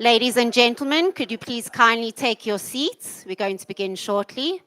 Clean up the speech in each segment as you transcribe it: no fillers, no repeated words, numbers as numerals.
Ladies and gentlemen, could you please kindly take your seats? We're going to begin shortly.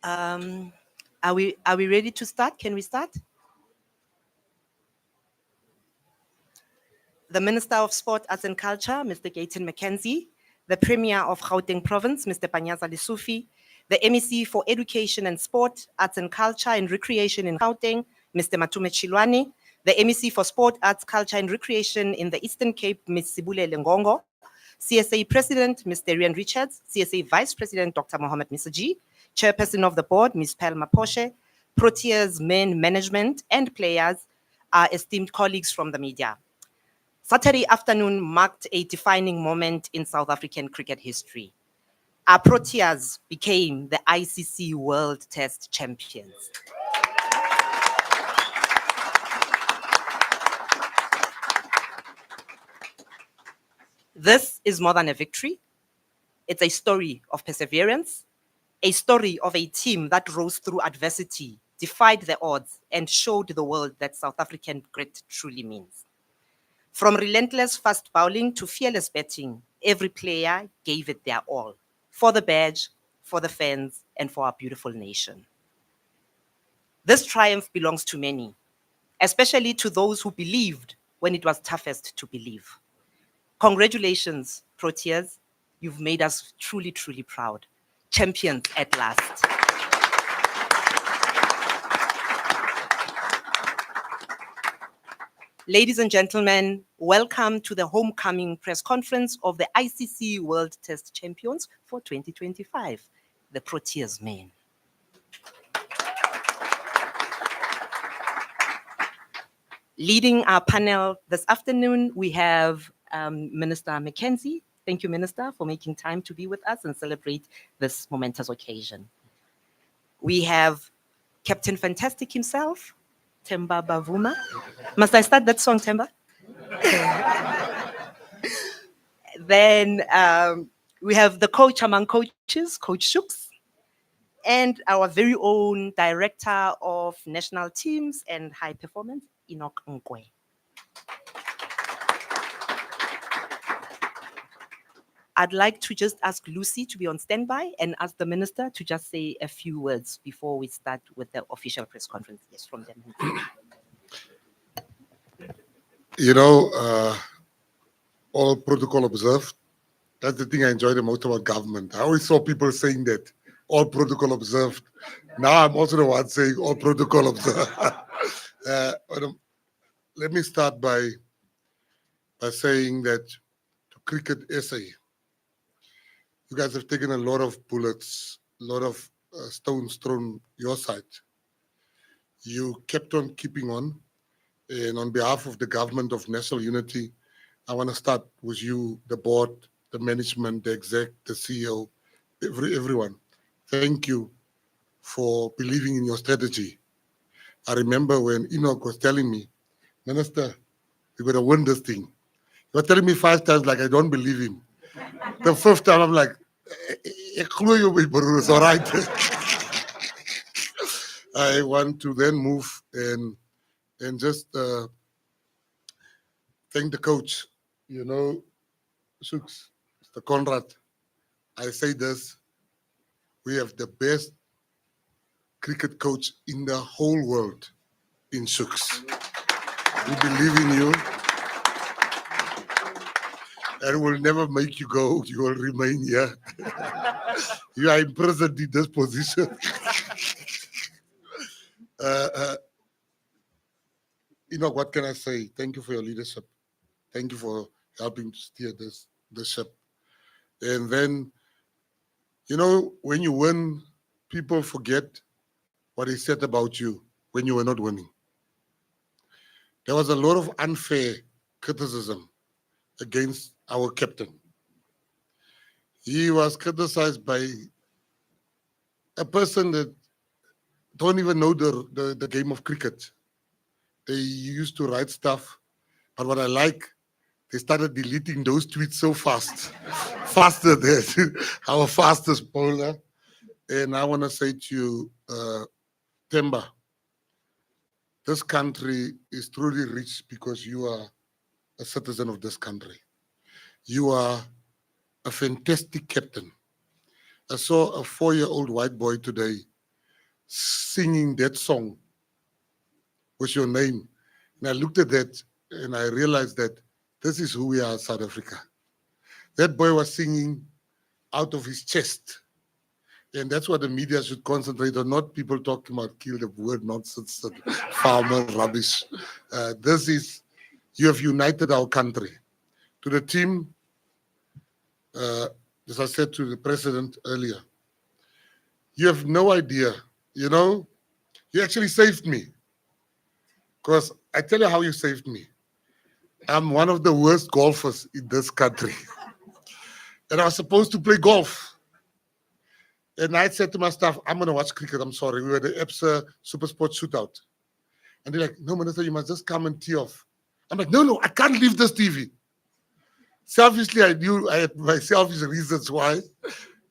Are we ready to start? Can we start? The Minister of Sport, Arts and Culture, Mr. Gayton McKenzie, the Premier of Gauteng Province, Mr. Panyaza Lesufi, the MEC for Education and Sport, Arts and Culture and Recreation in Gauteng, Mr. Matume Chilwani, the MEC for Sport, Arts, Culture and Recreation in the Eastern Cape, Ms. Sibule Lengongo, CSA President, Mr. Rian Richards, CSA Vice President, Dr. Mohamed Misaji, Chairperson of the Board, Ms. Palma Poshe, Proteas main management and players, our esteemed colleagues from the media. Saturday afternoon marked a defining moment in South African cricket history. Our Proteas became the ICC World Test Champions. This is more than a victory. It's a story of perseverance, a story of a team that rose through adversity, defied the odds, and showed the world that South African grit truly means. From relentless fast bowling to fearless batting, every player gave it their all for the badge, for the fans, and for our beautiful nation. This triumph belongs to many, especially to those who believed when it was toughest to believe. Congratulations, Proteas. You've made us truly, truly proud. Champions at last. Ladies and gentlemen, welcome to the homecoming press conference of the ICC World Test Champions for 2025, the Proteas main. Leading our panel this afternoon, we have Minister McKenzie. Thank you, Minister, for making time to be with us and celebrate this momentous occasion. We have Captain Fantastic himself, Themba Bavuma. Must I start that song, Themba? Then we have the coach among coaches, Coach Shooks, and our very own Director of National Teams and High Performance, Enoch Nkwe. I'd like to just ask Lucy to be on standby and ask the Minister to just say a few words before we start with the official press conference. Yes, from them. You know, all protocol observed. That's the thing I enjoy the most about government. I always saw people saying that, all protocol observed. Now I'm also the one saying all protocol observed. Let me start by saying that to Cricket SA, you guys have taken a lot of bullets, a lot of stones thrown your side. You kept on keeping on. And on behalf of the government of national unity, I want to start with you, the board, the management, the exec, the CEO, everyone. Thank you for believing in your strategy. I remember when Enoch was telling me, Minister, you're going to win this thing. He was telling me 5 times like I don't believe him. The 5th time, I'm like, Ek glo jou, my broer, is all right. I want to then move and just thank the coach. You know, Shooks, Mr. Conrad, I say this, we have the best cricket coach in the whole world in Shooks. We believe in you. And will never make you go. You will remain here. You are imprisoned in this position. You know, what can I say? Thank you for your leadership. Thank you for helping to steer this ship. And then, you know, when you win, people forget what they said about you when you were not winning. There was a lot of unfair criticism against our captain. He was criticized by a person that don't even know the game of cricket. They used to write stuff, but what I like, they started deleting those tweets so fast, faster than our fastest bowler. And I want to say to you, Themba, this country is truly rich because you are a citizen of this country. You are a fantastic captain. I saw a 4-year-old white boy today singing that song with your name. And I looked at that and I realized that this is who we are in South Africa. That boy was singing out of his chest. And that's what the media should concentrate on, not people talking about kill the word nonsense and farmer rubbish. You have united our country. To the team, as I said to the president earlier, you have no idea, you know, you actually saved me. Because I tell you how you saved me. I'm one of the worst golfers in this country. And I was supposed to play golf. And I said to my staff, I'm going to watch cricket, I'm sorry. We were the EPSA Super Sports shootout. And they're like, no, Minister, you must just come and tee off. I'm like, no, I can't leave this TV. Selfishly, I knew I had my selfish reasons why,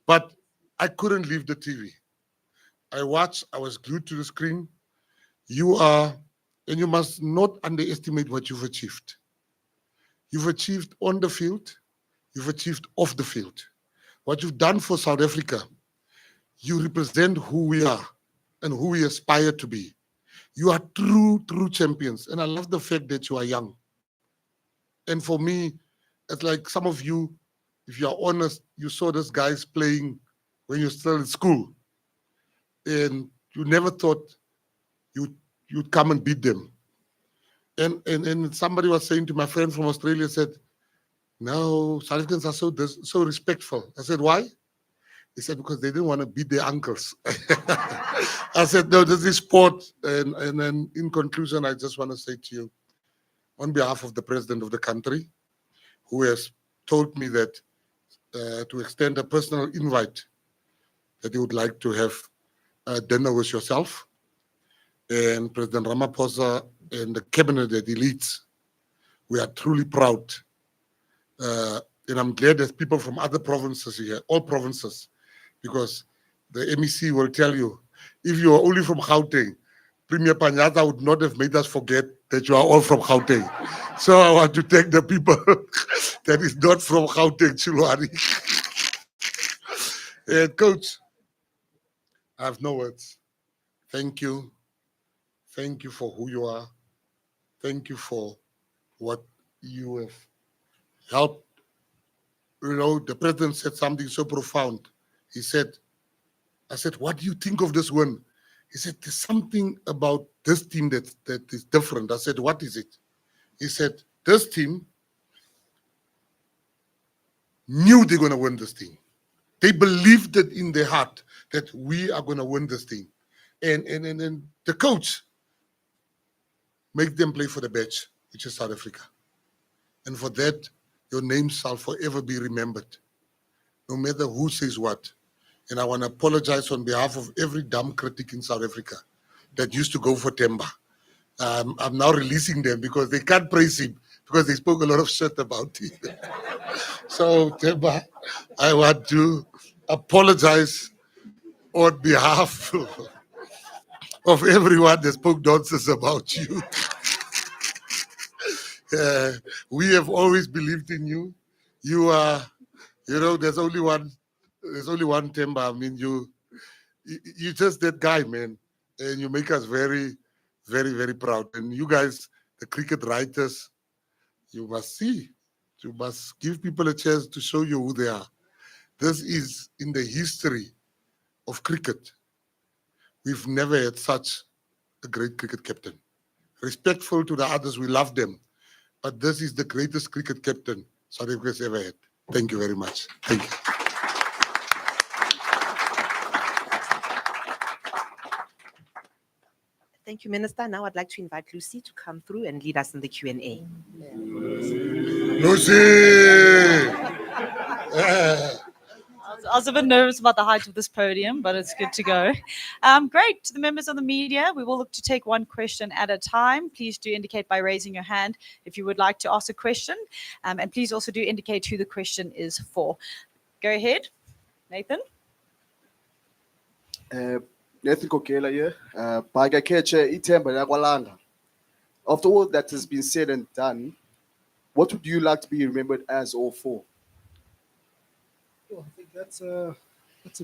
but I couldn't leave the TV. I watched, I was glued to the screen. You are, and you must not underestimate what you've achieved. You've achieved on the field, you've achieved off the field. What you've done for South Africa, you represent who we are and who we aspire to be. You are true champions. And I love the fact that you are young. And for me, it's like some of you, if you're honest, you saw these guys playing when you're still in school. And you never thought you'd come and beat them. And somebody was saying to my friend from Australia, said, no, South Africans are so respectful. I said, why? He said, because they didn't want to beat their uncles. I said, no, this is sport. And then in conclusion, I just want to say to you, on behalf of the president of the country, who has told me that to extend a personal invite, that he would like to have dinner with yourself, and President Ramaphosa and the cabinet that he leads. We are truly proud. And I'm glad there's people from other provinces here, all provinces, because the MEC will tell you, if you are only from Gauteng, Premier Panyaza would not have made us forget that you are all from Gauteng. So I want to thank the people that is not from Gauteng, Chilwari. And Coach, I have no words. Thank you. Thank you for who you are. Thank you for what you have helped. You know, the president said something so profound. He said, I said, what do you think of this win? He said, there's something about this team that is different. I said, what is it? He said, this team knew they're going to win this thing. They believed it in their heart that we are going to win this thing. And the coach make them play for the badge, which is South Africa. And for that, your name shall forever be remembered, no matter who says what. And I want to apologize on behalf of every dumb critic in South Africa that used to go for Themba. I'm now releasing them because they can't praise him because they spoke a lot of shit about him. So Themba, I want to apologize on behalf of everyone that spoke nonsense about you. We have always believed in you. You are, there's only one Temba. I mean, you're just that guy, man. And you make us very, very, very proud. And you guys, the cricket writers, you must see. You must give people a chance to show you who they are. This is in the history of cricket. We've never had such a great cricket captain. Respectful to the others, we love them. But this is the greatest cricket captain South Africa has ever had. Thank you very much. Thank you. Thank you, Minister. Now I'd like to invite Lucy to come through and lead us in the Q&A. Lucy! I was a bit nervous about the height of this podium, but it's good to go. Great. To the members of the media, we will look to take one question at a time. Please do indicate by raising your hand if you would like to ask a question. And please also do indicate who the question is for. Go ahead, Nathan. Nathan Kokela here. Bhagakeche ithemba lakwalanga. After all that has been said and done, what would you like to be remembered as or for? I think that's a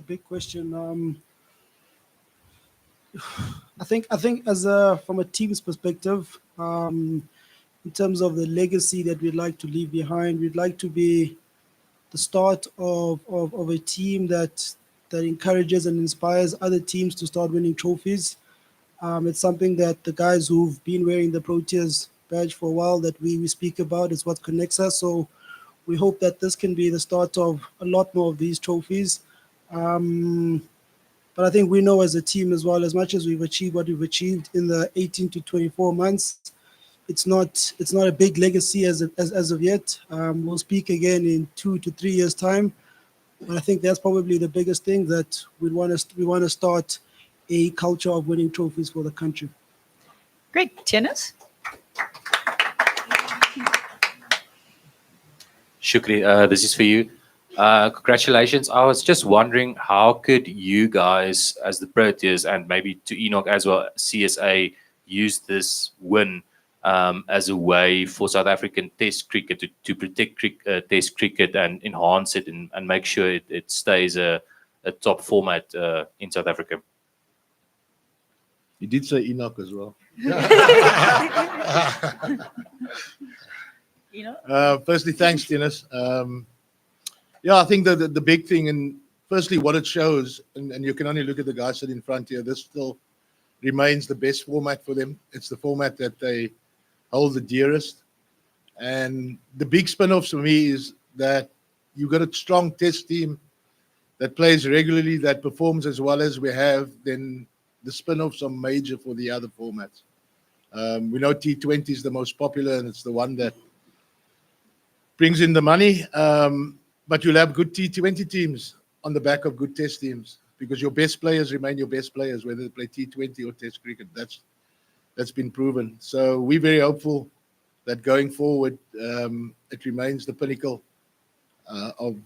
big question. I think as from a team's perspective, in terms of the legacy that we'd like to leave behind, we'd like to be the start of a team that encourages and inspires other teams to start winning trophies. It's something that the guys who've been wearing the Proteas badge for a while that we speak about. It's what connects us. So we hope that this can be the start of a lot more of these trophies. But I think we know as a team as well, as much as we've achieved what we've achieved in the 18 to 24 months, it's not a big legacy as of yet. We'll speak again in 2 to 3 years' time. But I think that's probably the biggest thing, that we want to start a culture of winning trophies for the country. Great. Tennis. Shukri, this is for you. Congratulations. I was just wondering, how could you guys, as the Proteas, and maybe to Enoch as well, CSA, use this win as a way for South African Test cricket to protect Test cricket and enhance it and make sure it stays a top format in South Africa? You did say Enoch as well. Firstly, thanks, Dennis. I think the big thing, and firstly, what it shows, and you can only look at the guys sitting in front here, this still remains the best format for them. It's the format that they hold the dearest. And the big spin-offs for me is that you've got a strong test team that plays regularly, that performs as well as we have, then the spin-offs are major for the other formats. We know T20 is the most popular, and it's the one that brings in the money. But you'll have good T20 teams on the back of good test teams, because your best players remain your best players, whether they play T20 or test cricket. That's been proven. So we're very hopeful that going forward, it remains the pinnacle of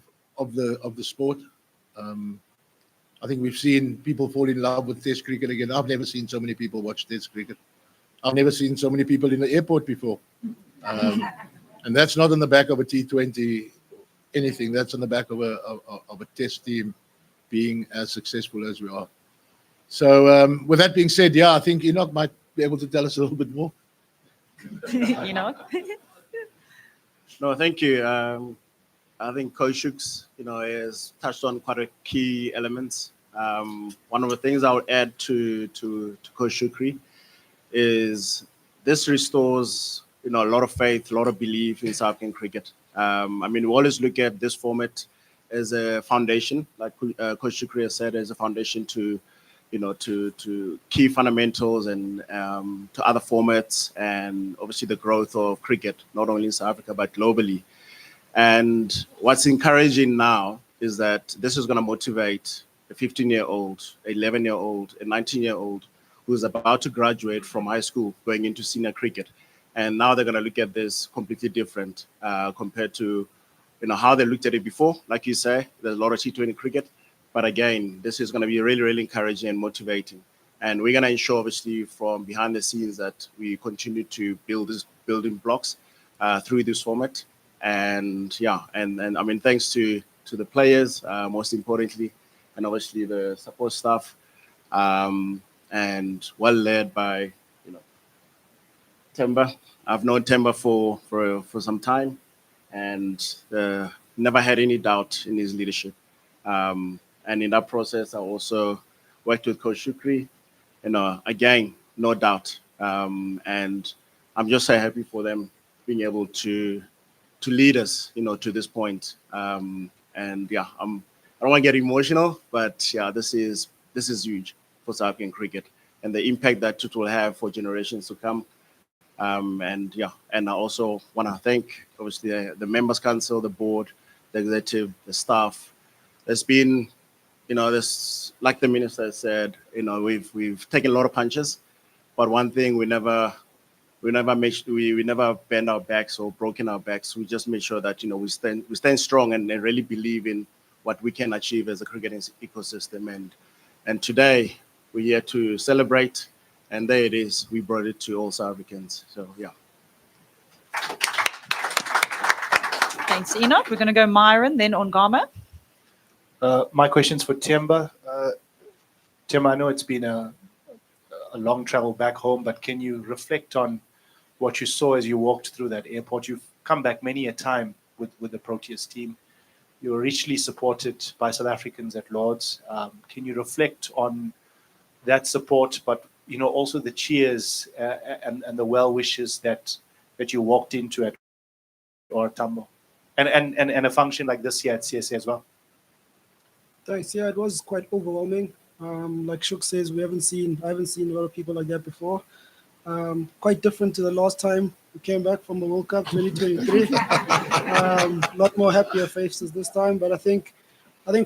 the sport. I think we've seen people fall in love with test cricket again. I've never seen so many people watch test cricket. I've never seen so many people in the airport before. And that's not on the back of a T20 anything. That's on the back of a test team being as successful as we are. So with that being said, I think Enoch might be able to tell us a little bit more. Enoch. No, thank you. I think Coach Shooks, has touched on quite a key elements. One of the things I would add to Coach Shukri is this restores, a lot of faith, a lot of belief in South African cricket. We always look at this format as a foundation, like Coach Shukri has said, as a foundation to key fundamentals and to other formats, and obviously the growth of cricket, not only in South Africa, but globally. And what's encouraging now is that this is going to motivate a 15-year-old, 11-year-old, a 19-year-old who's about to graduate from high school going into senior cricket. And now they're going to look at this completely different compared to how they looked at it before. Like you say, there's a lot of T20 cricket, But again, this is going to be really, really encouraging and motivating. And we're going to ensure, obviously, from behind the scenes that we continue to build these building blocks through this format. And yeah, and I mean, thanks to the players, most importantly, and obviously the support staff, and well led by, Temba. I've known Temba for some time, and never had any doubt in his leadership. And in that process, I also worked with Coach Shukri. Again, no doubt. And I'm just so happy for them being able to lead us, to this point. And yeah, I don't want to get emotional, but yeah, this is huge for South African cricket and the impact that it will have for generations to come. And yeah, and I also want to thank obviously the members council, the board, the executive, the staff. There's been, this, like the minister said, we've taken a lot of punches, but one thing we never bend our backs or broken our backs. We just make sure that we stand strong and really believe in what we can achieve as a cricket ecosystem. And today we're here to celebrate. And there it is. We brought it to all South Africans. So, yeah. Thanks, Enoch. We're going to go Myron, then Ongama. My question's for Temba. Temba, I know it's been a long travel back home, but can you reflect on what you saw as you walked through that airport? You've come back many a time with the Proteas team. You were richly supported by South Africans at Lords. Can you reflect on that support, but also the cheers and the well wishes that you walked into at Tambo, and a function like this here at CSA as well? Thanks. Yeah, it was quite overwhelming. Like Shuk says, I haven't seen a lot of people like that before. Quite different to the last time we came back from the World Cup 2023. A lot more happier faces this time. But I think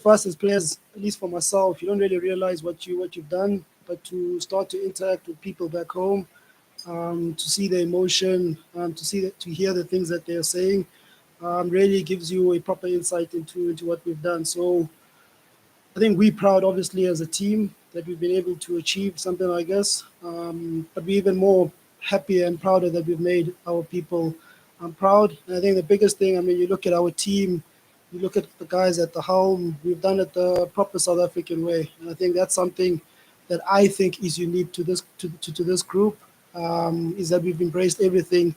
for us as players, at least for myself, you don't really realize what you've done. But to start to interact with people back home, to see the emotion, to hear the things that they're saying, really gives you a proper insight into what we've done. So I think we're proud, obviously, as a team that we've been able to achieve something like this. But we're even more happy and prouder that we've made our people proud. And I think the biggest thing, you look at our team, you look at the guys at the helm, we've done it the proper South African way. And I think that's something that I think is unique to this group, is that we've embraced everything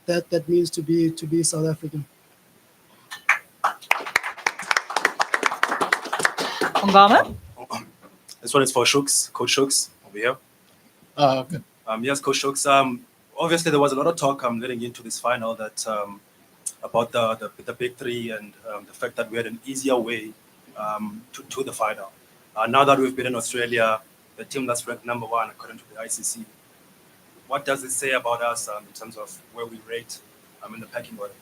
that means to be South African. Ongama. This one is for Shooks, Coach Shooks over here. Okay. Yes, Coach Shooks. Obviously, there was a lot of talk leading into this final that about the big three and the fact that we had an easier way to the final. Now that we've been in Australia, the team that's ranked number 1 according to the ICC, what does it say about us in terms of where we rate in the pecking order?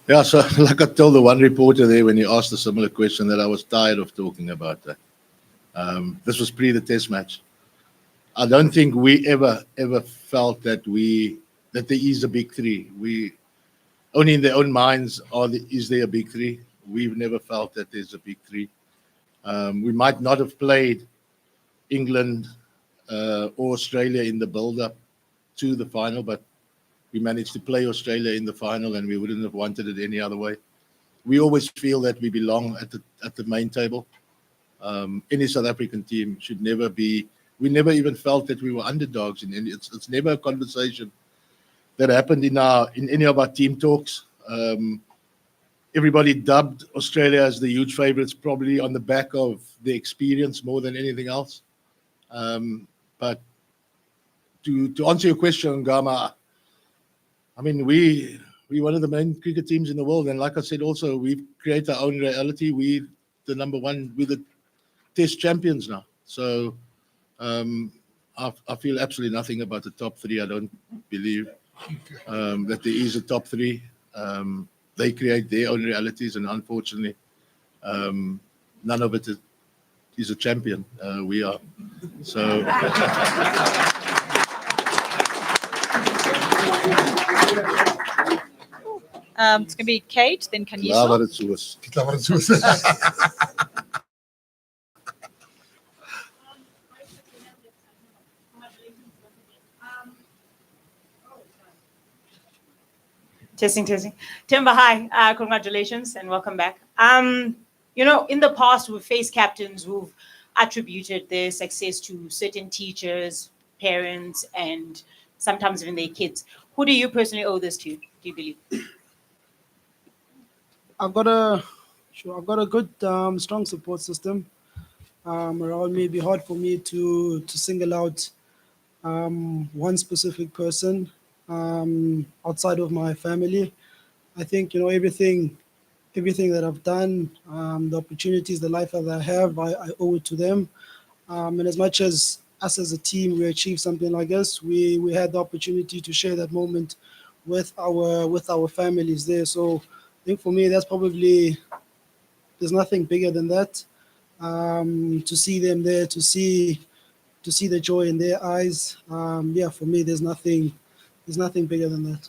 Yeah, so like I told the one reporter there when he asked a similar question that I was tired of talking about that. This was pre the test match. I don't think we ever felt that there is a big three. We only in their own minds is there a big three. We've never felt that there's a big three. We might not have played England or Australia in the build-up to the final, but we managed to play Australia in the final, and we wouldn't have wanted it any other way. We always feel that we belong at the main table. Any South African team should never be. We never even felt that we were underdogs in any. It's never a conversation that happened in any of our team talks. Everybody dubbed Australia as the huge favourites, probably on the back of the experience more than anything else. But to answer your question, Gama, we're one of the main cricket teams in the world, and like I said, also we create our own reality. We're the number 1. We're the Test champions now. So I feel absolutely nothing about the top 3. I don't believe that there is a top 3. They create their own realities, and unfortunately, none of it is a champion. We are. So. It's going to be Kate, then Klaar Kaniso. wat dit so is. Klaar wat dit so is. Testing. Timber, hi. Congratulations and welcome back. In the past, we've faced captains who've attributed their success to certain teachers, parents, and sometimes even their kids. Who do you personally owe this to, do you believe? I've got a good, strong support system around me. It'd be hard for me to single out one specific person outside of my family. I think everything that I've done, the opportunities, the life that I have, I owe it to them. And as much as us as a team, we achieved something like this, we had the opportunity to share that moment with our families there. So I think for me, that's probably, there's nothing bigger than that. To see them there, to see the joy in their eyes. For me, there's nothing bigger than that.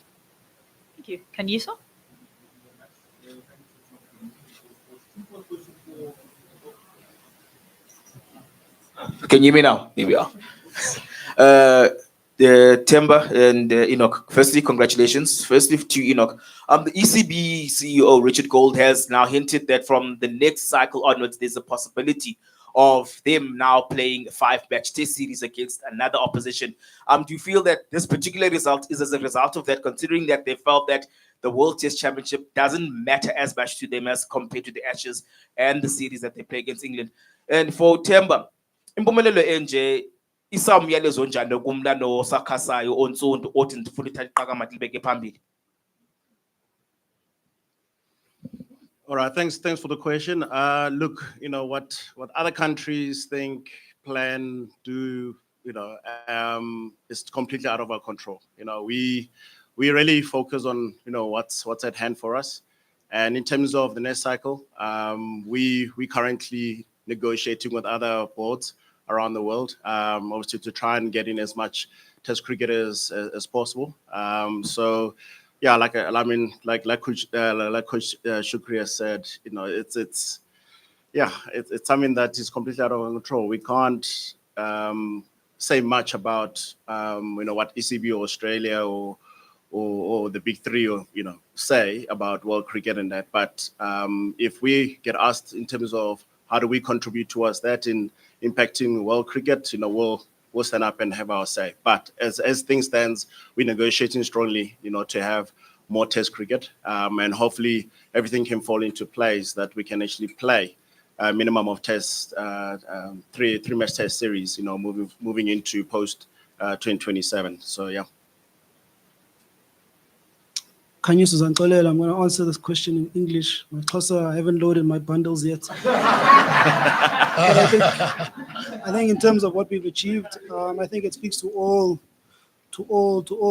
Thank you. Kaniso? Can you hear me now? Here we are. Temba and Enoch. Firstly, congratulations. Firstly, to Enoch. The ECB CEO Richard Gold has now hinted that from the next cycle onwards, there's a possibility of them now playing a 5-match test series against another opposition. Do you feel that this particular result is as a result of that, considering that they felt that the World Test Championship doesn't matter as much to them as compared to the Ashes and the series that they play against England? And for Temba, impumelelo enje isamyalezo njani kumlando osakhasayo onsundu othi ndifuna ithatha iqakama libeke phambili? All right, thanks for the question. Look, what other countries think, plan, do, is completely out of our control. We really focus on what's at hand for us. And in terms of the next cycle, we currently negotiating with other boards around the world, obviously to try and get in as much Test cricket as possible. So yeah, like Coach Shukri has said, it's something that is completely out of our control. We can't say much about what ECB or Australia or the big three say about world cricket and that. But if we get asked in terms of how do we contribute towards that in impacting world cricket, we'll stand up and have our say. But as things stands, we're negotiating strongly, to have more Test cricket, and hopefully everything can fall into place that we can actually play a minimum of test, three-match test series, moving into post 2027. So yeah. Can you, Susan Kolel? I'm going to answer this question in English. My Xhosa, I haven't loaded my bundles yet. But I think in terms of what we've achieved, I think it speaks to all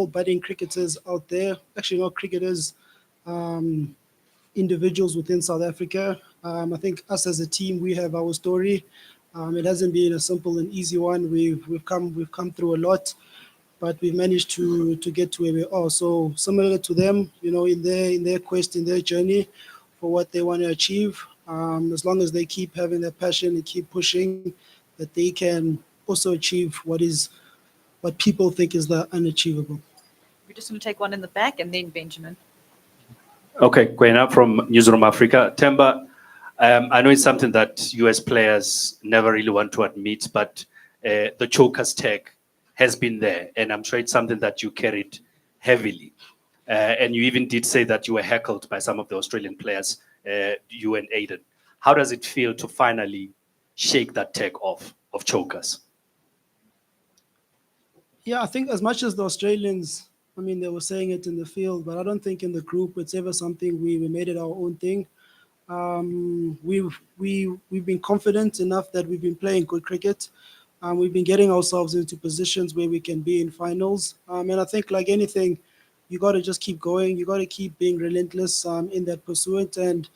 budding cricketers out there. Actually, not cricketers, individuals within South Africa. I think us as a team, we have our story. It hasn't been a simple and easy one. We've come through a lot, but we've managed to get to where we are. So similar to them, in their quest, in their journey for what they want to achieve, as long as they keep having that passion and keep pushing, that they can also achieve what people think is the unachievable. We're just going to take one in the back and then Benjamin. Okay, Kwena from Newsroom Africa. Temba, I know it's something that US players never really want to admit, but the chokers tag has been there, and I'm sure it's something that you carried heavily. And you even did say that you were heckled by some of the Australian players, you and Aiden. How does it feel to finally shake that tag off of chokers? Yeah, I think as much as the Australians, they were saying it in the field, but I don't think in the group it's ever something we made it our own thing. We've been confident enough that we've been playing good cricket. We've been getting ourselves into positions where we can be in finals. And I think like anything, you got to just keep going. You got to keep being relentless in that pursuit. And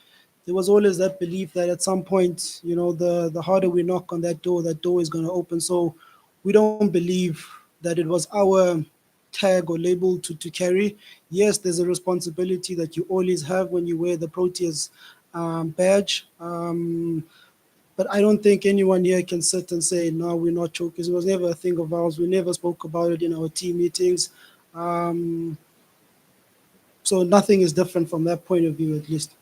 there was always that belief that at some point, the harder we knock on that door is going to open. So we don't believe that it was our tag or label to carry. Yes, there's a responsibility that you always have when you wear the Proteas badge. But I don't think anyone here can sit and say, no, we're not chokers. It was never a thing of ours. We never spoke about it in our team meetings. So nothing is different from that point of view, at least.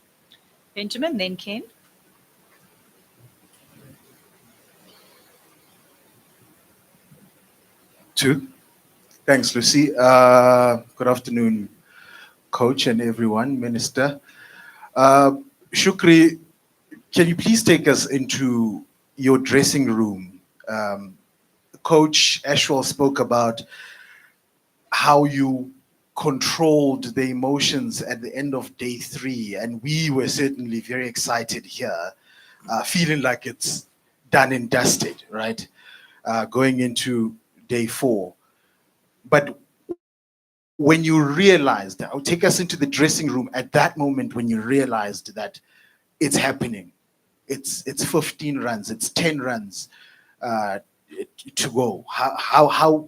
Benjamin, then Ken. Two. Thanks, Lucy. Good afternoon, Coach and everyone, Minister. Shukri, can you please take us into your dressing room? Coach Ashwell spoke about how you controlled the emotions at the end of day 3, and we were certainly very excited here, feeling like it's done and dusted, right? Going into day 4. But when you realized, I'll take us into the dressing room at that moment when you realized that it's happening. It's 15 runs, it's 10 runs to go.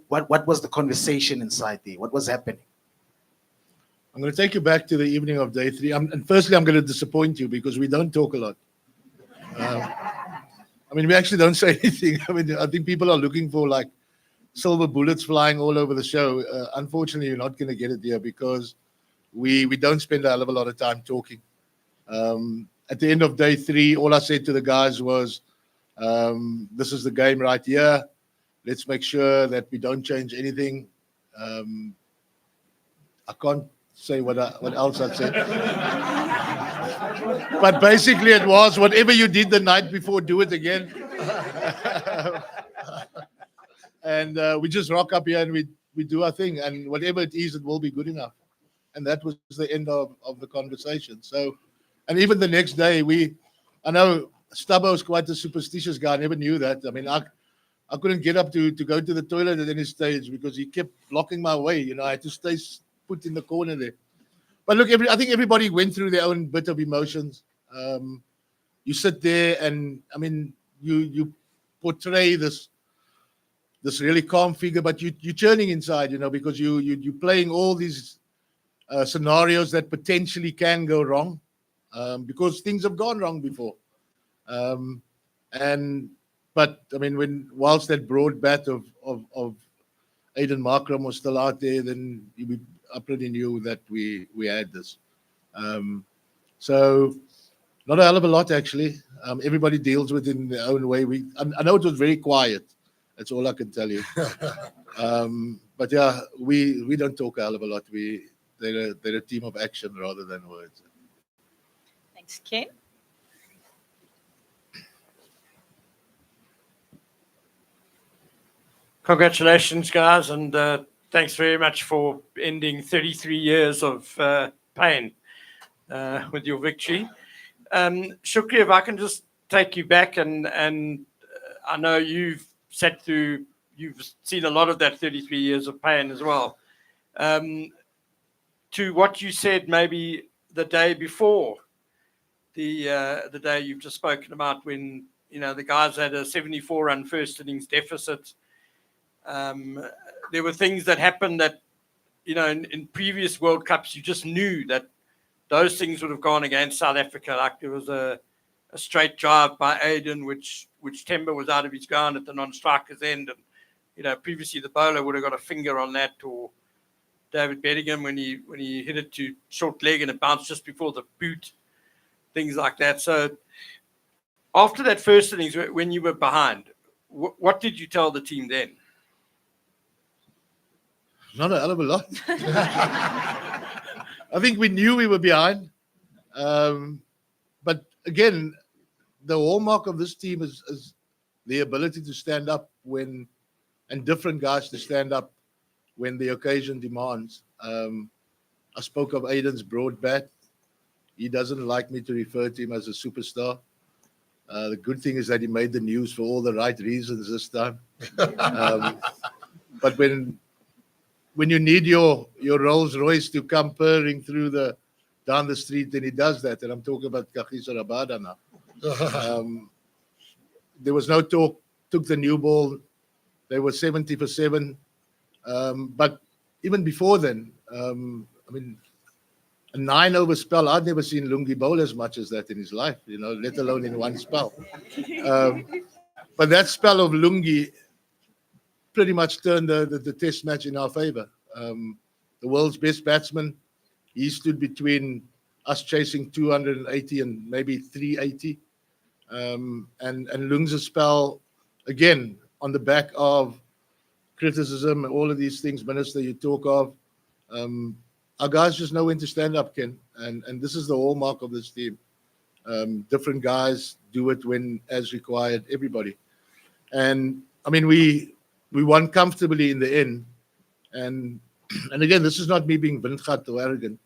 What was the conversation inside there? What was happening? I'm going to take you back to the evening of day 3. And firstly, I'm going to disappoint you because we don't talk a lot. I mean, we actually don't say anything. I mean, I think people are looking for like silver bullets flying all over the show. Unfortunately, you're not going to get it here because we don't spend a hell of a lot of time talking. At the end of day 3, all I said to the guys was, this is the game right here. Let's make sure that we don't change anything. I can't say what else I'd said. But basically it was, whatever you did the night before, do it again. And we just rock up here and we do our thing. And whatever it is, it will be good enough. And that was the end of the conversation. So, and even the next day, I know Stubbo was quite a superstitious guy. I never knew that. I mean, I couldn't get up to go to the toilet at any stage because he kept blocking my way. You know, I had to stay put in the corner there. But look, I think everybody went through their own bit of emotions. You sit there and, I mean, you portray this really calm figure, but you're churning inside, you know, because you're playing all these scenarios that potentially can go wrong because things have gone wrong before. But I mean, whilst that broad bat of Aiden Markram was still out there, then I pretty knew that we had this. So not a hell of a lot actually. Everybody deals with it in their own way. I know it was very quiet. That's all I can tell you. But yeah, we don't talk a hell of a lot. They're a team of action rather than words. Thanks, Ken. Congratulations, guys, and thanks very much for ending 33 years of pain with your victory. Shukri, if I can just take you back, and I know you've seen a lot of that 33 years of pain as well. To what you said maybe the day before, the day you've just spoken about when, you know, the guys had a 74-run first innings deficit. There were things that happened that, you know, in previous World Cups, you just knew that those things would have gone against South Africa. Like there was a straight drive by Aiden, which Temba was out of his ground at the non-striker's end. And, you know, previously the bowler would have got a finger on that, or David Bedingham when he hit it to short leg and it bounced just before the boot, things like that. So after that first innings, when you were behind, what did you tell the team then? Not a hell of a lot. I think we knew we were behind. But again, the hallmark of this team is the ability to stand up and different guys to stand up when the occasion demands. I spoke of Aiden's broad bat. He doesn't like me to refer to him as a superstar. The good thing is that he made the news for all the right reasons this time. But when you need your Rolls Royce to come purring down the street, then he does that. And I'm talking about Kagiso Rabada now. There was no talk, took the new ball. They were 70 for 7. But even before then, I mean, a 9-over spell, I'd never seen Lungi bowl as much as that in his life, you know, let alone in one spell. But that spell of Lungi pretty much turned the test match in our favor. The world's best batsman, he stood between us chasing 280 and maybe 380. And Lung's spell, again, on the back of criticism and all of these things, Minister, you talk of, our guys just know when to stand up, Ken. And this is the hallmark of this team. Different guys do it when as required, everybody. And I mean, we won comfortably in the end. And again, this is not me being windgat or arrogant.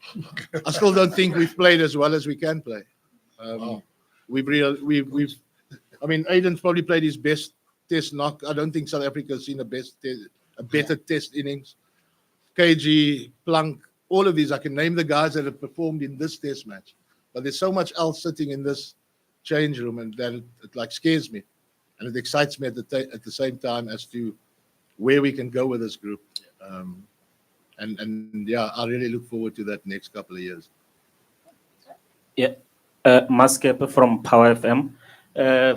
I still don't think we've played as well as we can play. We've I mean, Aiden's probably played his best test knock. I don't think South Africa's seen a better test innings. KG, Plank, all of these, I can name the guys that have performed in this test match. But there's so much else sitting in this change room, and that it like scares me, and it excites me at the same time as to where we can go with this group. And yeah, I really look forward to that next couple of years. Yeah, Maskepe from Power FM.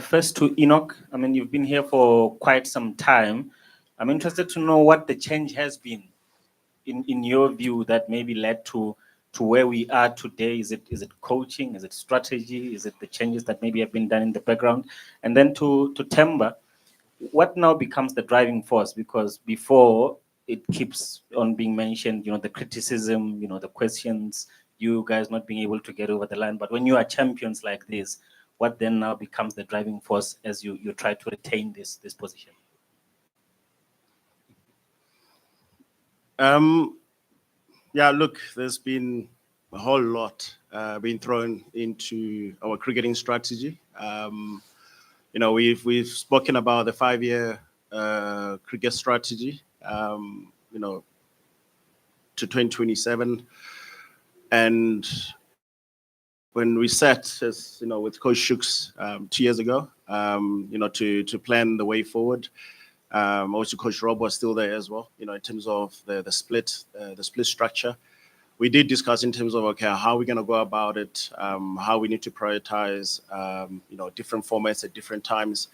First to Enoch, I mean, you've been here for quite some time. I'm interested to know what the change has been in your view that maybe led to where we are today. Is it coaching? Is it strategy? Is it the changes that maybe have been done in the background? And then to Temba, what now becomes the driving force? Because before it keeps on being mentioned, you know, the criticism, you know, the questions, you guys not being able to get over the line. But when you are champions like this, what then now becomes the driving force as you try to retain this position? Yeah, look, there's been a whole lot being thrown into our cricketing strategy. You know, we've spoken about the 5-year cricket strategy, you know, to 2027. And when we sat, as you know, with Coach Shooks 2 years ago, you know, to plan the way forward. Also, Coach Rob was still there as well, you know, in terms of the split structure. We did discuss in terms of, okay, how are we going to go about it, how we need to prioritize, you know, different formats at different times.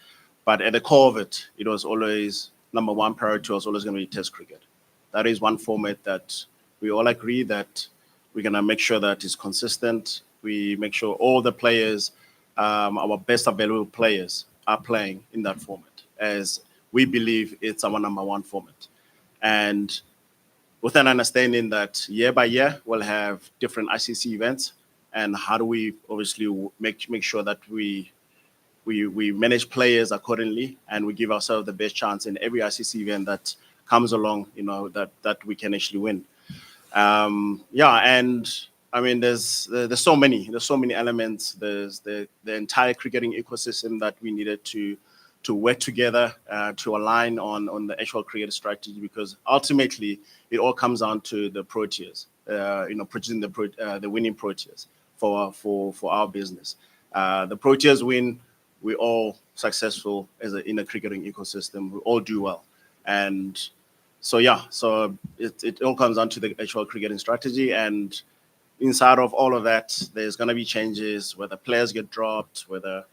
But at the core of it, it was always, number one priority was always going to be Test cricket. That is one format that we all agree that we're going to make sure that is consistent. We make sure all the players, our best available players, are playing in that format, as we believe it's our number one format. And with an understanding that year by year, we'll have different ICC events, and how do we obviously make sure that we manage players accordingly, and we give ourselves the best chance in every ICC event that comes along, you know, that we can actually win. Yeah, and I mean, there's so many elements. There's the entire cricketing ecosystem that we needed to work together to align on the actual cricket strategy, because ultimately it all comes down to the Proteas, you know, producing the winning Proteas for our business. The Proteas win, we're all successful in a cricketing ecosystem. We all do well, and so yeah, so it all comes down to the actual cricketing strategy. And inside of all of that, there's going to be changes, whether players get dropped, whether,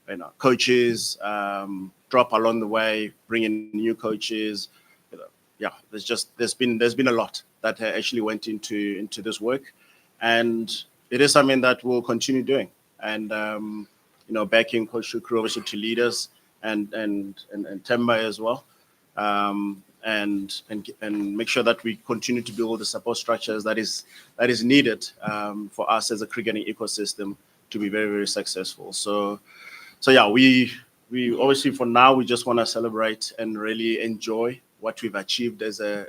you know, coaches drop along the way, bring in new coaches. You know, yeah, there's been a lot that actually went into this work, and it is something that we'll continue doing. And you know, backing Coach Shukru obviously to lead us, and Temba as well, and make sure that we continue to build the support structures that is needed for us as a cricketing ecosystem to be very, very successful. So yeah, we obviously for now we just want to celebrate and really enjoy what we've achieved as a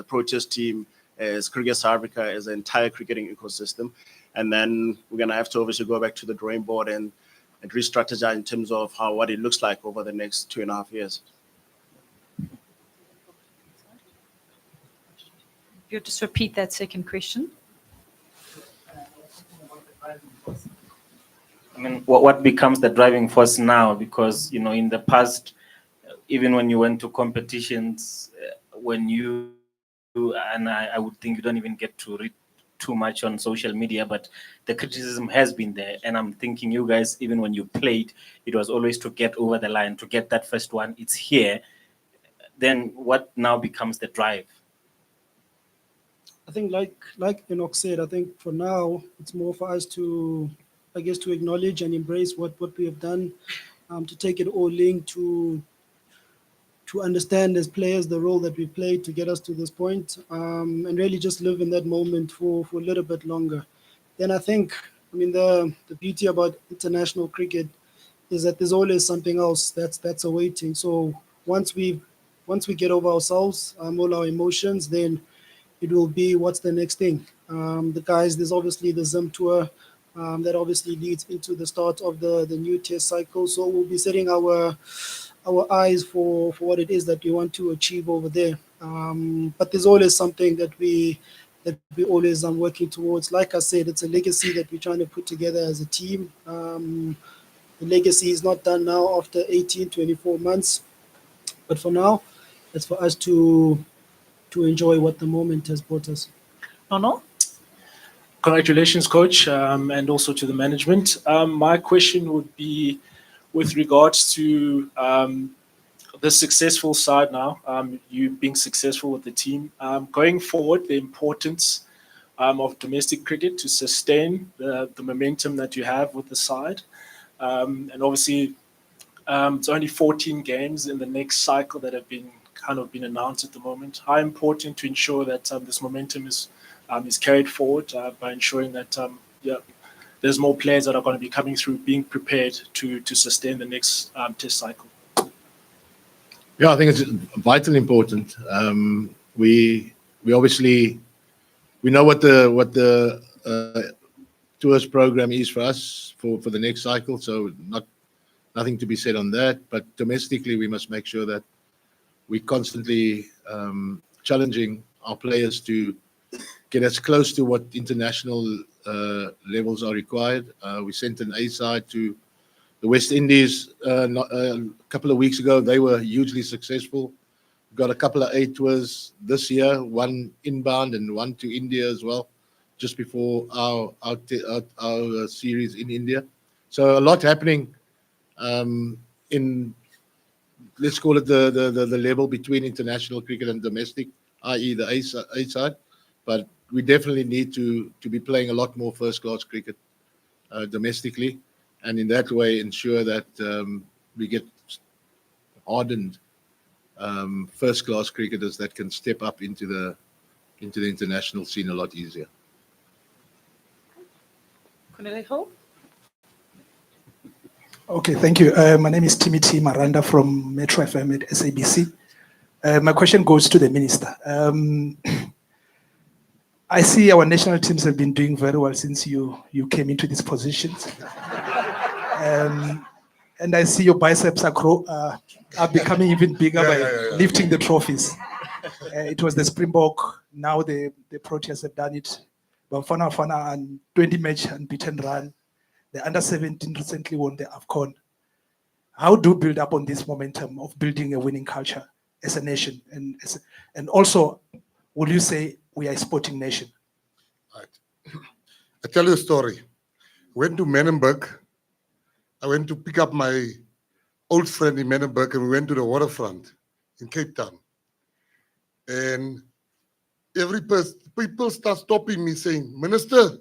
Proteas team, as Cricket South Africa, as an entire cricketing ecosystem, and then we're gonna have to obviously go back to the drawing board and re-strategize in terms of what it looks like over the next 2.5 years. You'll just repeat that second question. I mean, what becomes the driving force now? Because, you know, in the past, even when you went to competitions, when you and I would think you don't even get to read too much on social media, but the criticism has been there. And I'm thinking you guys, even when you played, it was always to get over the line, to get that first one. It's here. Then what now becomes the drive? I think like Enoch said, I think for now it's more for us to, I guess, to acknowledge and embrace what we have done, to take it all in, to understand as players the role that we played to get us to this point, and really just live in that moment for a little bit longer. Then I think, I mean, the beauty about international cricket is that there's always something else that's awaiting. So once we get over ourselves, all our emotions, then it will be what's the next thing. The guys, there's obviously the Zim tour that obviously leads into the start of the new test cycle. So we'll be setting our eyes for what it is that we want to achieve over there. But there's always something that we always are working towards. Like I said, it's a legacy that we're trying to put together as a team. The legacy is not done now after 18, 24 months. But for now, it's for us to enjoy what the moment has brought us. No. Congratulations, coach, and also to the management. My question would be with regards to the successful side now, you being successful with the team. Going forward, the importance of domestic cricket to sustain the momentum that you have with the side. And obviously, it's only 14 games in the next cycle that have been announced at the moment. How important to ensure that this momentum is carried forward by ensuring that there's more players that are going to be coming through, being prepared to sustain the next test cycle. Yeah, I think it's vitally important. We obviously know what the tours program is for us for the next cycle. So nothing to be said on that. But domestically, we must make sure that we're constantly challenging our players to get as close to what international levels are required. We sent an A side to the West Indies a couple of weeks ago. They were hugely successful. Got a couple of A tours this year, one inbound and one to India as well, just before our series in India. So a lot happening in, let's call it the level between international cricket and domestic, i.e. the A side. But we definitely need to be playing a lot more first-class cricket domestically, and in that way ensure that we get hardened first-class cricketers that can step up into the international scene a lot easier. Okay, thank you. My name is Timothy Maranda from Metro FM at SABC. My question goes to the minister. I see our national teams have been doing very well since you came into these positions. And I see your biceps are becoming even bigger by lifting the trophies. It was the Springbok, now the Proteas have done it. Bafana and 20-match unbeaten run. The under-17 recently won the AFCON. How do you build up on this momentum of building a winning culture as a nation? And also, will you say we are a sporting nation? Right. I tell you a story. Went to Menenberg. I went to pick up my old friend in Menenberg, and we went to the waterfront in Cape Town. And people start stopping me saying, "Minister,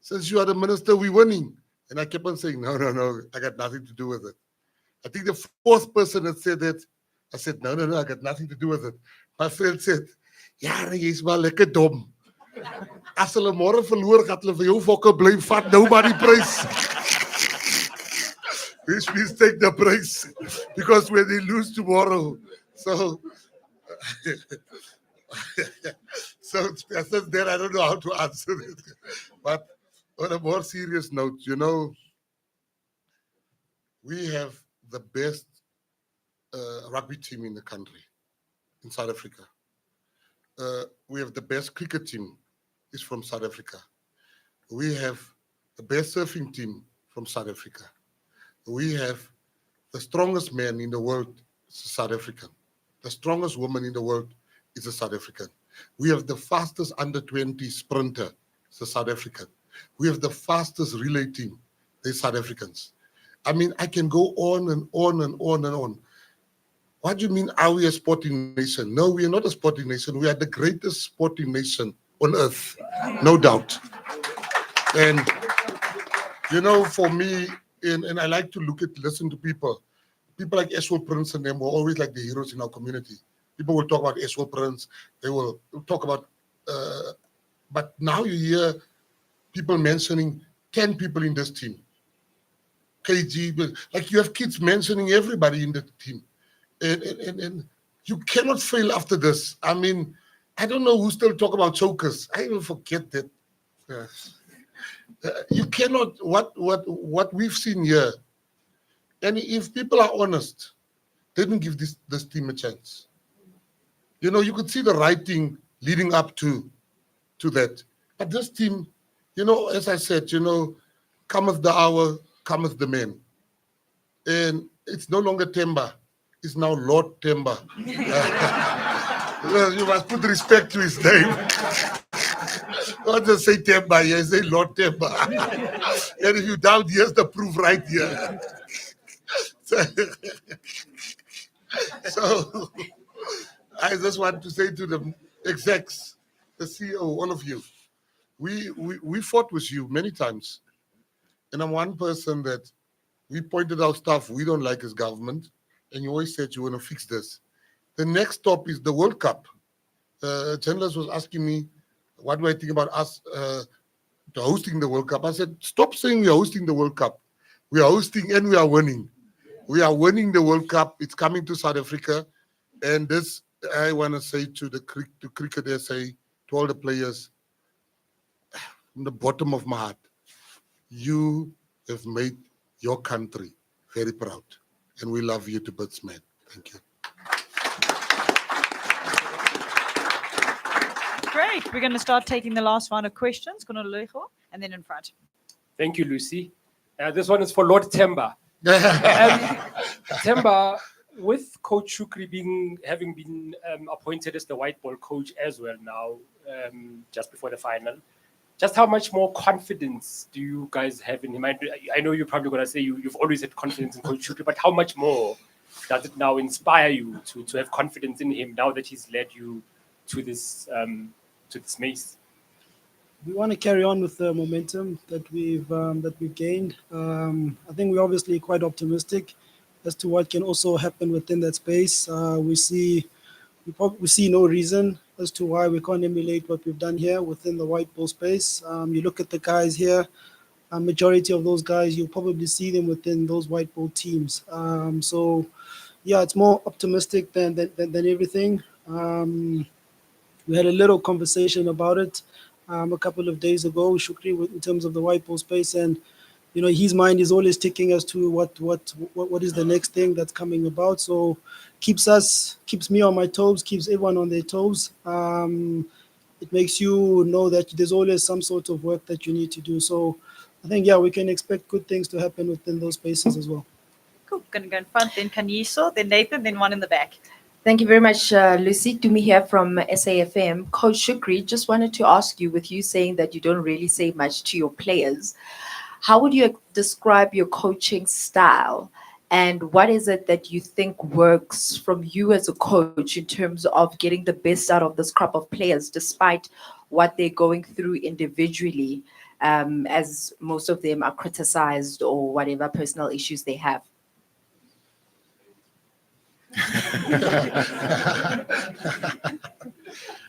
since you are the minister, we're winning." And I kept on saying, no, I got nothing to do with it. I think the fourth person that said that, I said, no, I got nothing to do with it. My friend said, "Ja, jy's maar lekker dom. As hulle môre verloor, gaan hulle vir jou fokke bly vat, nou maar die prys." Which means take the prize, because when they lose tomorrow, so since then I don't know how to answer it. But on a more serious note, we have the best rugby team in the country, in South Africa. We have the best cricket team, is from South Africa. We have the best surfing team from South Africa. We have the strongest man in the world is a South African. The strongest woman in the world is a South African. We have the fastest under 20 sprinter, the South African. We have the fastest relay team, the South Africans. I mean, I can go on and on and on and on. What do you mean, are we a sporting nation? No, we are not a sporting nation. We are the greatest sporting nation on earth, no doubt. And, you know, for me, and I like to listen to people like Eshwell Prince and them were always like the heroes in our community. People will talk about Eshwell Prince. They will talk about, but now you hear people mentioning 10 people in this team. KG, like you have kids mentioning everybody in the team. And you cannot fail after this. I mean, I don't know who still talk about chokers. I even forget that. You cannot, what we've seen here, and if people are honest, they didn't give this team a chance. You know, you could see the writing leading up to that. But this team, you know, as I said, you know, cometh the hour, cometh the man. And it's no longer Temba. It's now Lord Temba. You must put respect to his name. Don't just say Temba here, say Lord Temba. And if you doubt, here's the proof right here. So I just want to say to the execs, the CEO, all of you, we fought with you many times. And I'm one person that we pointed out stuff we don't like as government, and you always said you want to fix this. The next stop is the World Cup. Chandler was asking me, what do I think about us hosting the World Cup? I said, stop saying we are hosting the World Cup. We are hosting and we are winning. We are winning the World Cup. It's coming to South Africa. And this, I want to say to Cricket SA, to all the players, from the bottom of my heart, you have made your country very proud. And we love you to bits, man. Thank you. Great. We're going to start taking the last round of questions. And then in front. Thank you, Lucy. This one is for Lord Temba. Temba, with Coach Shukri having been appointed as the white ball coach as well now, just before the final, just how much more confidence do you guys have in him? I know you're probably going to say you've always had confidence in Coach Shukri, but how much more does it now inspire you to have confidence in him now that he's led you to this maze? We want to carry on with the momentum that we've gained. I think we're obviously quite optimistic as to what can also happen within that space. We see no reason as to why we can't emulate what we've done here within the white ball space. You look at the guys here, a majority of those guys, you'll probably see them within those white ball teams. So yeah, it's more optimistic than everything. We had a little conversation about it a couple of days ago, Shukri, in terms of the white ball space, and you know his mind is always ticking as to what is the next thing that's coming about. So keeps me on my toes, keeps everyone on their toes. It makes you know that there's always some sort of work that you need to do. So I think we can expect good things to happen within those spaces as well. Cool. Going to go in front, then Kaniso, then Nathan, then one in the back. Thank you very much, Lucy. Tumi here from SAFM. Coach Shukri, just wanted to ask you, with you saying that you don't really say much to your players, how would you describe your coaching style? And what is it that you think works from you as a coach in terms of getting the best out of this crop of players, despite what they're going through individually, as most of them are criticized or whatever personal issues they have?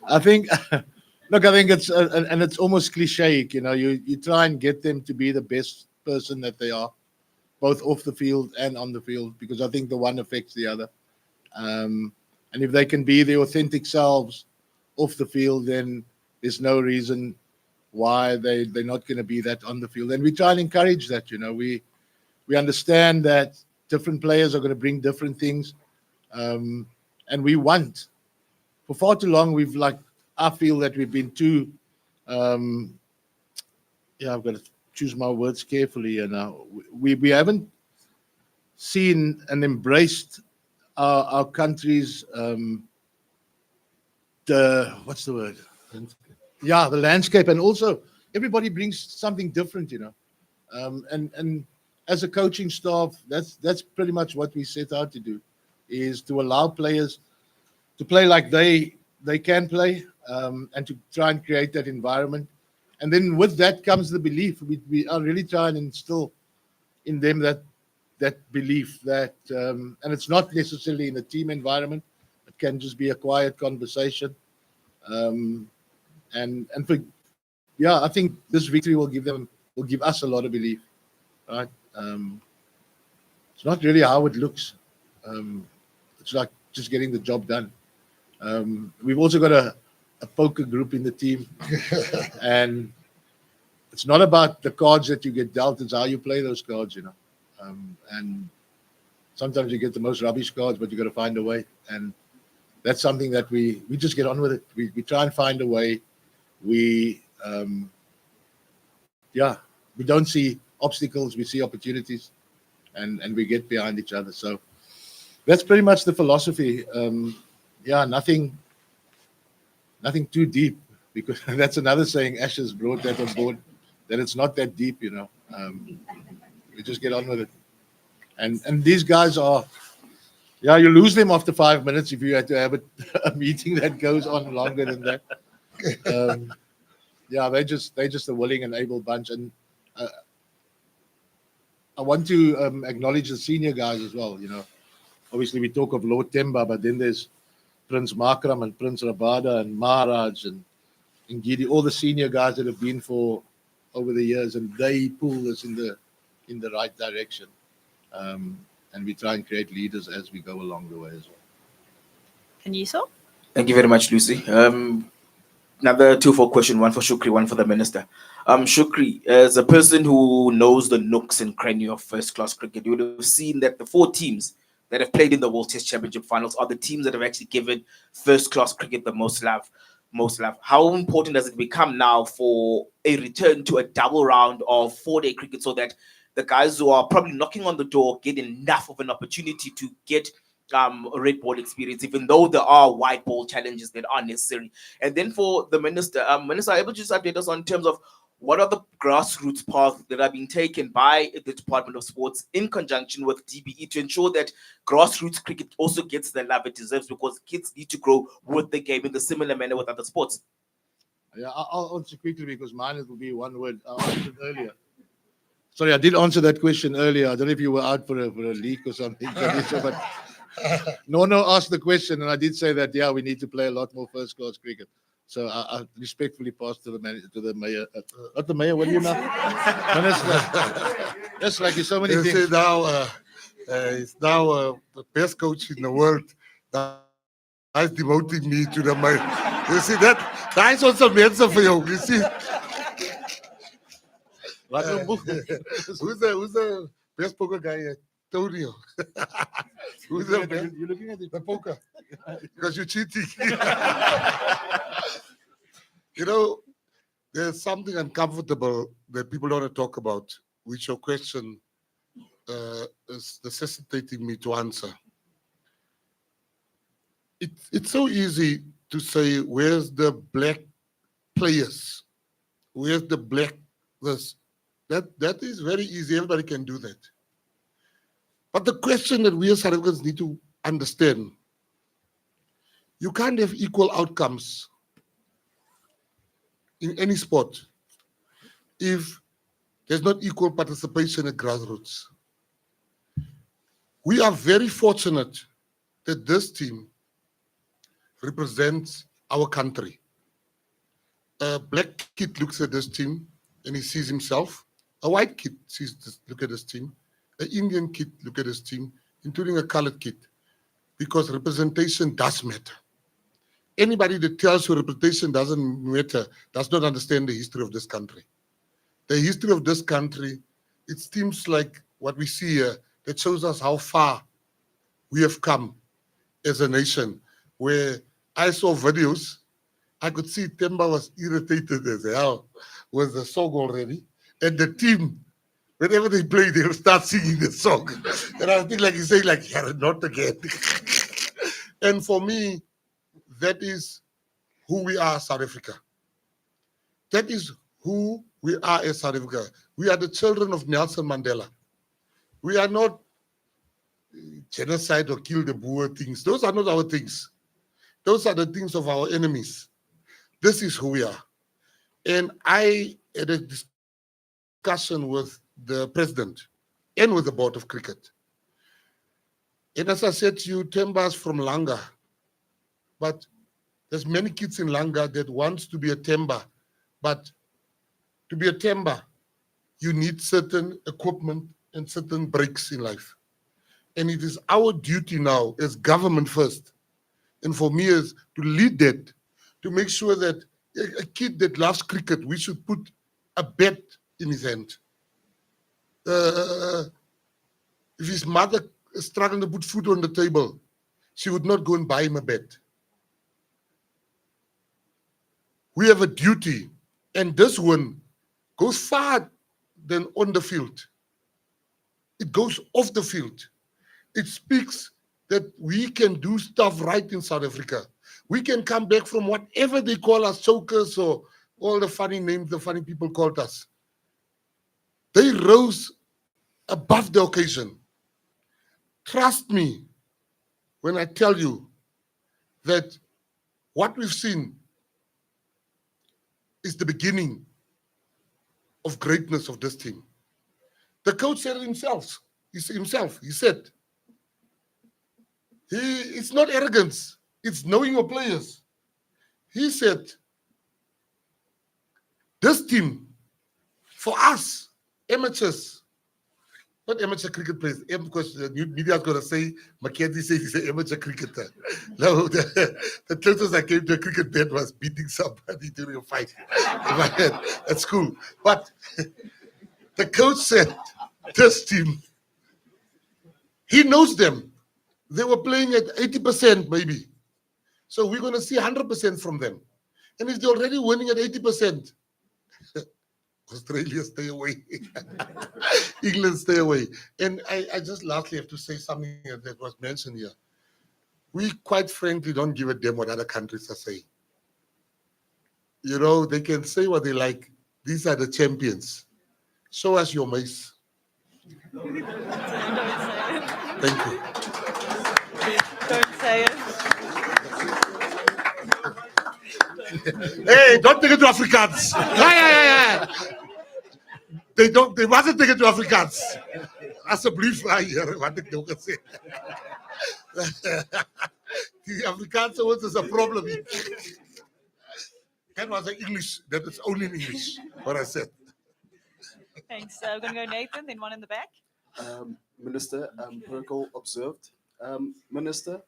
I think it's and it's almost cliche, you know, you try and get them to be the best person that they are, both off the field and on the field, because I think the one affects the other. And if they can be their authentic selves off the field, then there's no reason why they're not going to be that on the field. And we try and encourage that, you know, we understand that different players are going to bring different things. And we want, for far too long, I feel that we've been too, I've got to choose my words carefully. And we haven't seen and embraced our country's what's the word? Yeah, the landscape, and also everybody brings something different, you know. And as a coaching staff, that's pretty much what we set out to do, is to allow players to play like they can play, and to try and create that environment. And then with that comes the belief. We are really trying to instill in them that belief that, and it's not necessarily in a team environment. It can just be a quiet conversation. And for, yeah, I think this victory will give us a lot of belief, right? It's not really how it looks. It's like just getting the job done. We've also got a poker group in the team, and it's not about the cards that you get dealt, it's how you play those cards, you know. And sometimes you get the most rubbish cards, but you got to find a way. And that's something that we just get on with it. We try and find a way. We don't see obstacles, we see opportunities, and we get behind each other. So that's pretty much the philosophy. Nothing too deep, because that's another saying. Ashes brought that on board, that it's not that deep, you know. We just get on with it. And these guys are, you lose them after 5 minutes if you had to have a meeting that goes on longer than that. They're just a willing and able bunch. And I want to acknowledge the senior guys as well. You know, obviously we talk of Lord Temba, but then there's Prince Makram and Prince Rabada and Maharaj and Ngidi, all the senior guys that have been for over the years, and they pull us in the right direction. And we try and create leaders as we go along the way as well. And Yiso? Thank you very much, Lucy. Another 2-4 question, one for Shukri, one for the minister. Shukri, as a person who knows the nooks and crannies of first-class cricket, you would have seen that the 4 teams that have played in the World Test Championship finals are the teams that have actually given first-class cricket the most love. How important does it become now for a return to a double round of 4-day cricket, so that the guys who are probably knocking on the door get enough of an opportunity to get a red ball experience, even though there are white ball challenges that are necessary? And then for the minister, Minister, are you able to just update us on terms of what are the grassroots paths that are being taken by the Department of Sports in conjunction with DBE to ensure that grassroots cricket also gets the love it deserves, because kids need to grow with the game in the similar manner with other sports? Yeah, I'll answer quickly because mine will be one word. I answered earlier. Sorry, I did answer that question earlier. I don't know if you were out for a leak or something. But no asked the question, and I did say that, we need to play a lot more first-class cricket. So I respectfully pass to the mayor, not the mayor. What do you know? Minister. That's like so many things. He's now the best coach in the world. He's demoting me to the mayor. You see that? That's also mense for you. You see. Who's the best poker guy? Tonio. Who's the best? You're looking at the poker because you're cheating. You know, there's something uncomfortable that people don't want to talk about, which your question is necessitating me to answer. It's so easy to say, where's the black players? Where's the black this? That is very easy. Everybody can do that. But the question that we as South Africans need to understand, you can't have equal outcomes in any sport if there's not equal participation at grassroots. We are very fortunate that this team represents our country. A black kid looks at this team and he sees himself. A white kid look at this team. An Indian kid look at this team, including a colored kid, because representation does matter. Anybody that tells you representation doesn't matter does not understand the history of this country. The history of this country, it seems like what we see here, that shows us how far we have come as a nation, where I saw videos, I could see Temba was irritated as hell with the song already, and the team, whenever they play, they'll start singing the song. And I think like he's saying, like, yeah, not again. And for me, that is who we are, South Africa. That is who we are as South Africa. We are the children of Nelson Mandela. We are not genocide or kill the Boer things. Those are not our things. Those are the things of our enemies. This is who we are. And I had a discussion with the president and with the board of cricket. And as I said to you, Temba's from Langa, but there's many kids in Langa that wants to be a Temba, but to be a Temba, you need certain equipment and certain breaks in life. And it is our duty now as government first, and for me is to lead that, to make sure that a kid that loves cricket, we should put a bat in his hand. If his mother is struggling to put food on the table, she would not go and buy him a bat. We have a duty, and this one goes far than on the field. It goes off the field. It speaks that we can do stuff right in South Africa. We can come back from whatever they call us, chokers or all the funny names the funny people called us. They rose above the occasion. Trust me when I tell you that what we've seen is the beginning of greatness of this team. The coach said it himself. He said, it's not arrogance, it's knowing your players. He said, this team, for us, amateurs, not amateur cricket players, because the new media is going to say, Mackenzie says he's an amateur cricketer. No, the closest I came to a cricket bat was beating somebody during a fight in my head at school. But the coach said, this team, he knows them. They were playing at 80% maybe. So we're going to see 100% from them. And if they're already winning at 80%, Australia, stay away. England, stay away. And I just lastly have to say something that was mentioned here. We quite frankly don't give a damn what other countries are saying. You know, they can say what they like. These are the champions. Show us your mace. Thank you. Don't say it. Hey, don't take it to Afrikaans. Yeah. They mustn't take it to Afrikaans. Asseblief, hier, wat ek nou gesê. Die Afrikaanse words is a problem. That was in English. That is only in English, what I said. Thanks. We're going to go Nathan, then one in the back. Minister, Perkel observed. Minister,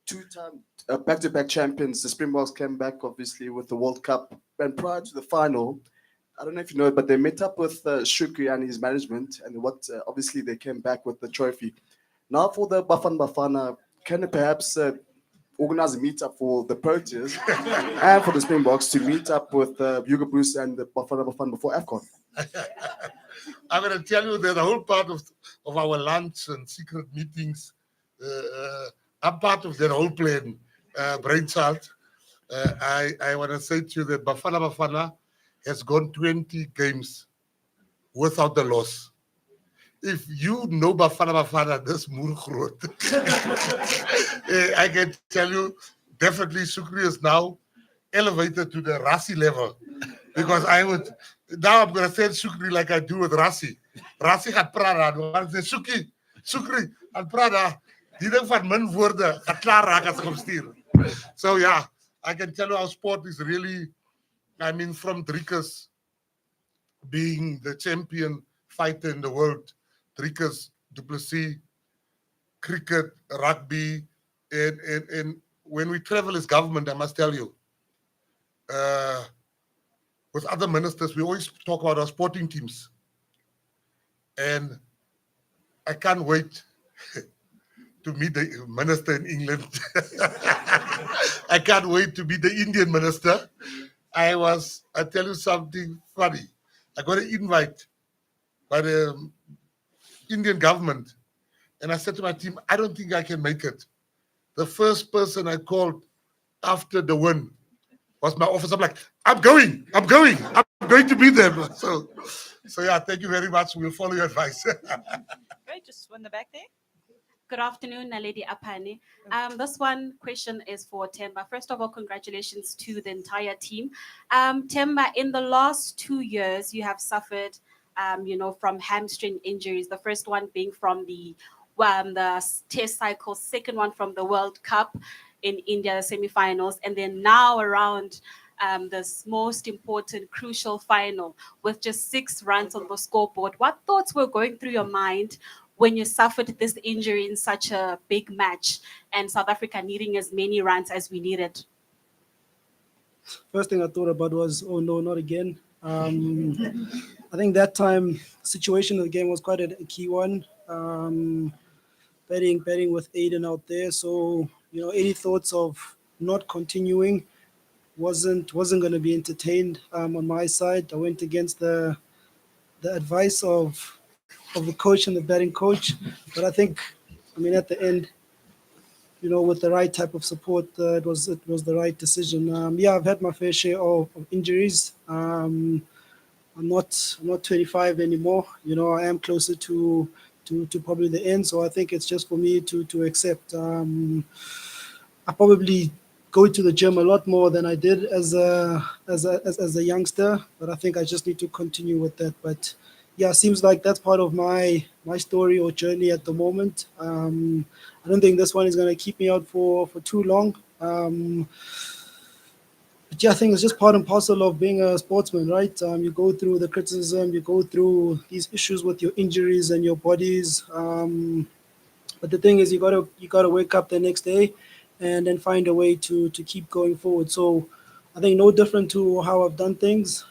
two-time back-to-back champions. The Springboks came back, obviously, with the World Cup. And prior to the final, I don't know if you know it, but they met up with Shukri and his management, and obviously they came back with the trophy. Now for the Bafana, can they perhaps organize a meetup for the Proteas and for the Springboks to meet up with Hugo Bruce and the Bafana before AFCON? I'm going to tell you that the whole part of our lunch and secret meetings, I'm part of that whole plan, brainchild. I want to say to you that Bafana has gone 20 games without a loss. If you know Bafana, this moer groot. I can tell you, definitely Shukri is now elevated to the Rassi level. Because now I'm going to say Shukri like I do with Rassi. Rassi gaat praat, dan sê Shukri, aan praat, die ding van min woorde, gaat klaar raak as ek hom stuur. So yeah, I can tell you our sport is really, I mean, from Driekus being the champion fighter in the world, Driekus, Du Plessis, cricket, rugby, and when we travel as government, I must tell you, with other ministers, we always talk about our sporting teams. And I can't wait to meet the minister in England. I can't wait to meet the Indian minister. I tell you something funny. I got an invite by the Indian government. And I said to my team, I don't think I can make it. The first person I called after the win was my office. I'm like, I'm going to be there. So yeah, thank you very much. We'll follow your advice. Great, just in the back there. Good afternoon, Naledi Apane. This one question is for Temba. First of all, congratulations to the entire team. Temba, in the last 2 years, you have suffered, from hamstring injuries. The first one being from the test cycle, second one from the World Cup in India, the semifinals, and then now around this most important, crucial final with just 6 runs on the scoreboard. What thoughts were going through your mind when you suffered this injury in such a big match and South Africa needing as many runs as we needed? First thing I thought about was, oh no, not again. I think that time situation of the game was quite a key one. Betting with Aiden out there, so any thoughts of not continuing wasn't going to be entertained on my side. I went against the advice of the coach and the batting coach, but I think, at the end, with the right type of support, it was the right decision. I've had my fair share of injuries. I'm not 25 anymore. I am closer to probably the end. So I think it's just for me to accept. I probably go to the gym a lot more than I did as a youngster, but I think I just need to continue with that. But yeah, seems like that's part of my story or journey at the moment. I don't think this one is going to keep me out for too long. But yeah, I think it's just part and parcel of being a sportsman, right? You go through the criticism, you go through these issues with your injuries and your bodies. But the thing is, you gotta wake up the next day and then find a way to keep going forward. So I think no different to how I've done things.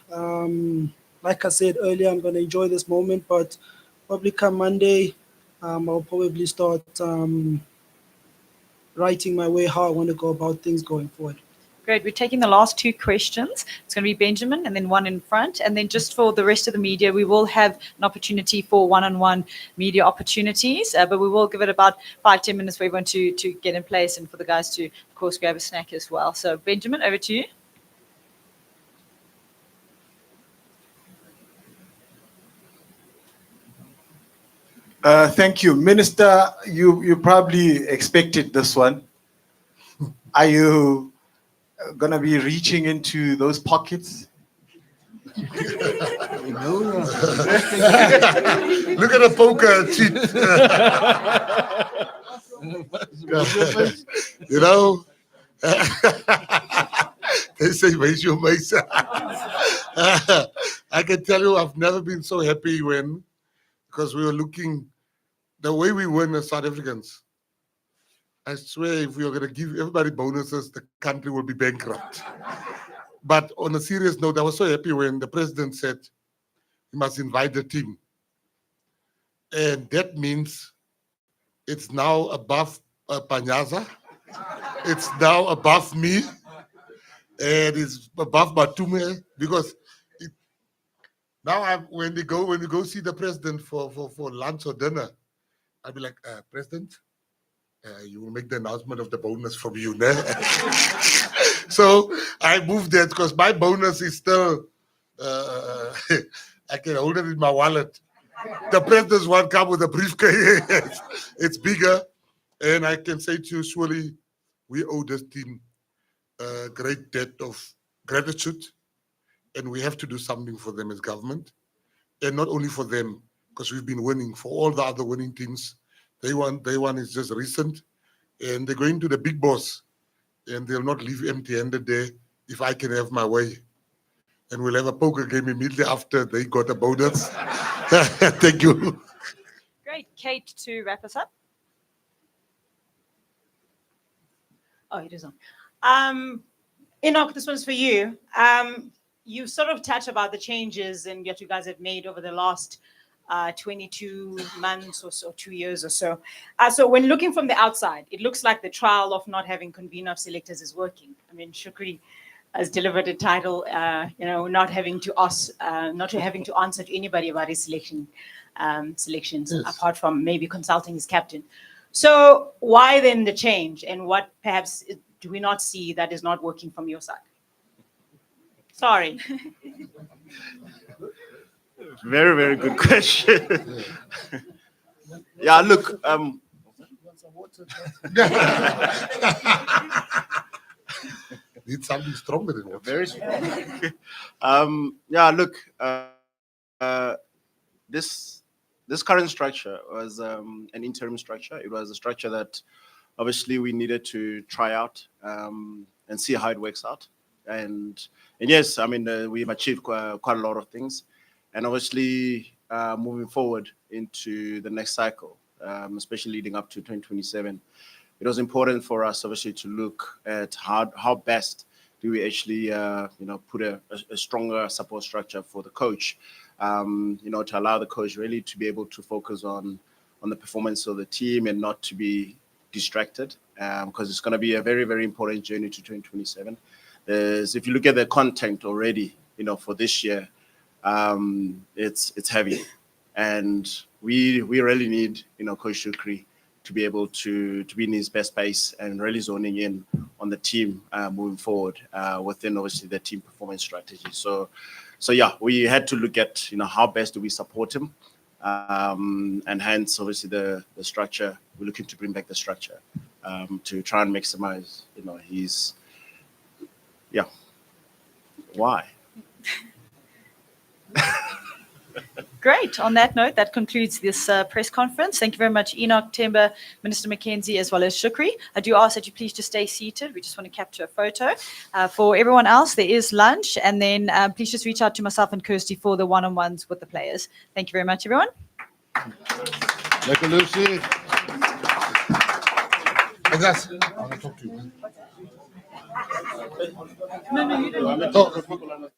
Like I said earlier, I'm going to enjoy this moment, but probably come Monday, I'll probably start writing my way how I want to go about things going forward. Great. We're taking the last 2 questions. It's going to be Benjamin and then one in front. And then just for the rest of the media, we will have an opportunity for one-on-one media opportunities. But we will give it about 5-10 minutes for everyone to get in place and for the guys to, of course, grab a snack as well. So Benjamin, over to you. Thank you. Minister, you probably expected this one. Are you going to be reaching into those pockets? Look at the poker cheat. They say, raise your mace. I can tell you I've never been so happy because we were looking, the way we win as South Africans, I swear if we are going to give everybody bonuses, the country will be bankrupt. But on a serious note, I was so happy when the president said, we must invite the team. And that means it's now above Panyaza. It's now above me. And it's above Batume. Because now when you go see the president for lunch or dinner, I'll be like, President, you will make the announcement of the bonus from you. So I moved that because my bonus is still, I can hold it in my wallet. The president's one come with a briefcase. It's bigger. And I can say to you, surely we owe this team a great debt of gratitude. And we have to do something for them as government. And not only for them, because we've been winning, for all the other winning teams. Day one is just recent. And they're going to the big boss. And they'll not leave empty-handed there if I can have my way. And we'll have a poker game immediately after they got a bonus. Thank you. Great. Kate, to wrap us up. Oh, it is on. Enoch, this one's for you. You sort of touched about the changes and what you guys have made over the last 22 months or so, 2 years or so. So when looking from the outside, it looks like the trial of not having convener of selectors is working. I mean, Shukri has delivered a title, not having to answer to anybody about his selections, yes, apart from maybe consulting his captain. So why then the change, and what perhaps do we not see that is not working from your side? Sorry. Very, very good question. Yeah, look, Need something stronger than what? very strong. Yeah, look, this current structure was an interim structure. It was a structure that obviously we needed to try out and see how it works out. And yes, I mean we've achieved quite a lot of things, and obviously moving forward into the next cycle, especially leading up to 2027, it was important for us obviously to look at how best do we actually put a stronger support structure for the coach, to allow the coach really to be able to focus on the performance of the team and not to be distracted, because it's going to be a very, very important journey to 2027. If you look at the content already, for this year, it's heavy, and we really need Coach Shukri to be able to be in his best pace and really zoning in on the team moving forward within obviously the team performance strategy. So yeah, we had to look at how best do we support him, and hence obviously the structure. We're looking to bring back the structure to try and maximize his why. Great. On that note, that concludes this press conference. Thank you very much, Enoch, Temba, Minister Mackenzie, as well as Shukri. I do ask that you please just stay seated. We just want to capture a photo. For everyone else, there is lunch, and then please just reach out to myself and Kirsty for the one-on-ones with the players. Thank you very much, everyone. Lekker Lucy. Agnes, I want to talk to you. No, you don't. Oh.